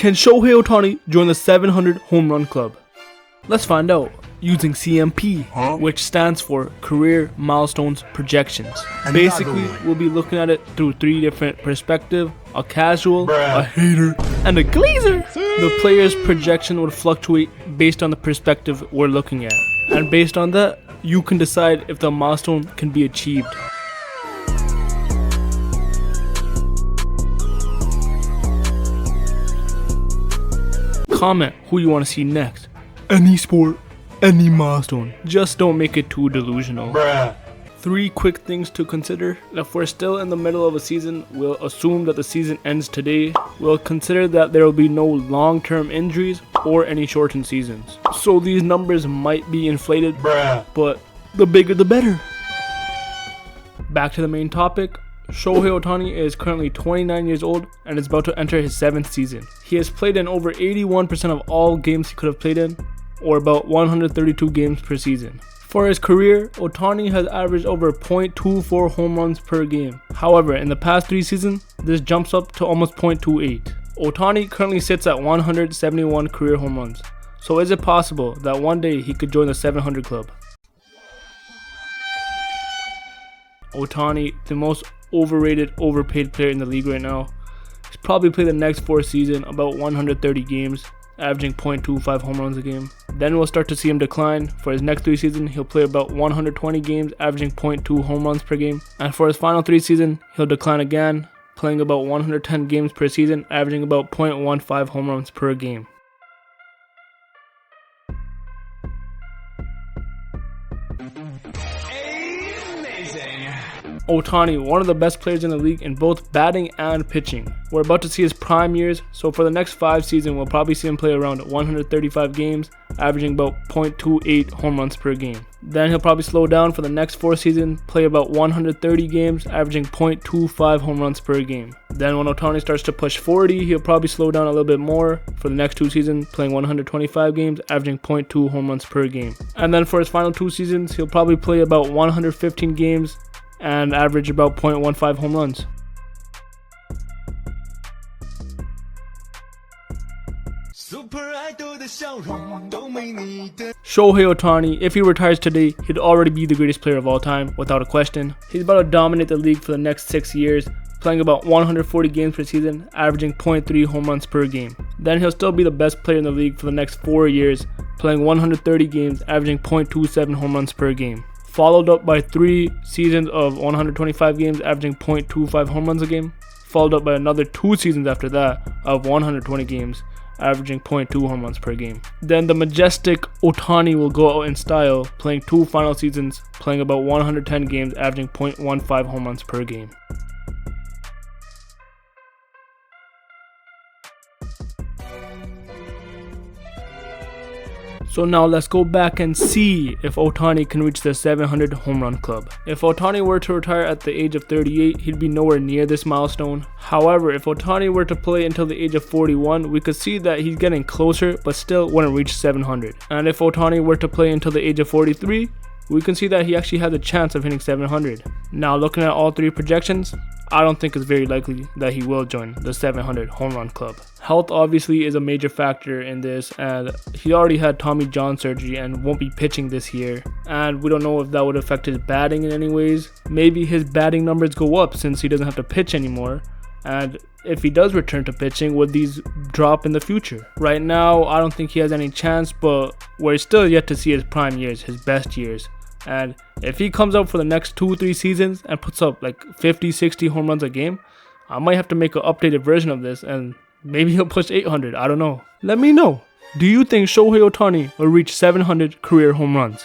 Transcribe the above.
Can Shohei Ohtani join the 700 home run club? Let's find out using CMP, which stands for Career Milestones Projections. Basically, we'll be looking at it through three different perspectives: a casual, a hater, and a glazer. The player's projection would fluctuate based on the perspective we're looking at. And based on that, you can decide if the milestone can be achieved. Comment who you want to see next. Any sport, any milestone. Just don't make it too delusional. Three quick things to consider. If we're still in the middle of a season, we'll assume that the season ends today. We'll consider that there will be no long-term injuries or any shortened seasons. So these numbers might be inflated, but the bigger the better. Back to the main topic. Shohei Ohtani is currently 29 years old and is about to enter his 7th season. He has played in over 81% of all games he could have played in, or about 132 games per season. For his career, Ohtani has averaged over 0.24 home runs per game. However, in the past 3 seasons, this jumps up to almost 0.28. Ohtani currently sits at 171 career home runs. So is it possible that one day he could join the 700 club? Ohtani, the most overrated, overpaid player in the league right now. He's probably played the next 4 seasons about 130 games, averaging 0.25 home runs a game. Then we'll start to see him decline. For his next 3 seasons, he'll play about 120 games, averaging 0.2 home runs per game. And for his final 3 seasons, he'll decline again, playing about 110 games per season, averaging about 0.15 home runs per game. Ohtani, one of the best players in the league in both batting and pitching. We're about to see his prime years, so for the next 5 seasons, we'll probably see him play around 135 games, averaging about 0.28 home runs per game. Then he'll probably slow down for the next 4 seasons, play about 130 games, averaging 0.25 home runs per game. Then when Ohtani starts to push 40, he'll probably slow down a little bit more for the next 2 seasons, playing 125 games, averaging 0.2 home runs per game. And then for his final 2 seasons, he'll probably play about 115 games, and average about 0.15 home runs. Shohei Ohtani, if he retires today, he'd already be the greatest player of all time, without a question. He's about to dominate the league for the next 6 years, playing about 140 games per season, averaging 0.3 home runs per game. Then he'll still be the best player in the league for the next 4 years, playing 130 games, averaging 0.27 home runs per game. Followed up by 3 seasons of 125 games, averaging 0.25 home runs a game. Followed up by another 2 seasons after that of 120 games, averaging 0.2 home runs per game. Then the majestic Ohtani will go out in style, playing 2 final seasons, playing about 110 games, averaging 0.15 home runs per game. So now let's go back and see if Ohtani can reach the 700 home run club. If Ohtani were to retire at the age of 38, he'd be nowhere near this milestone. However, if Ohtani were to play until the age of 41, we could see that he's getting closer, but still wouldn't reach 700. And if Ohtani were to play until the age of 43, we can see that he actually has a chance of hitting 700. Now looking at all 3 projections, I don't think it's very likely that he will join the 700 home run club. Health obviously is a major factor in this, and he already had Tommy John surgery and won't be pitching this year. And we don't know if that would affect his batting in any ways. Maybe his batting numbers go up since he doesn't have to pitch anymore. And if he does return to pitching, would these drop in the future? Right now, I don't think he has any chance, but we're still yet to see his prime years, his best years. And if he comes out for the next 2-3 seasons and puts up like 50-60 home runs a game, I might have to make an updated version of this and maybe he'll push 800, I don't know. Let me know. Do you think Shohei Ohtani will reach 700 career home runs?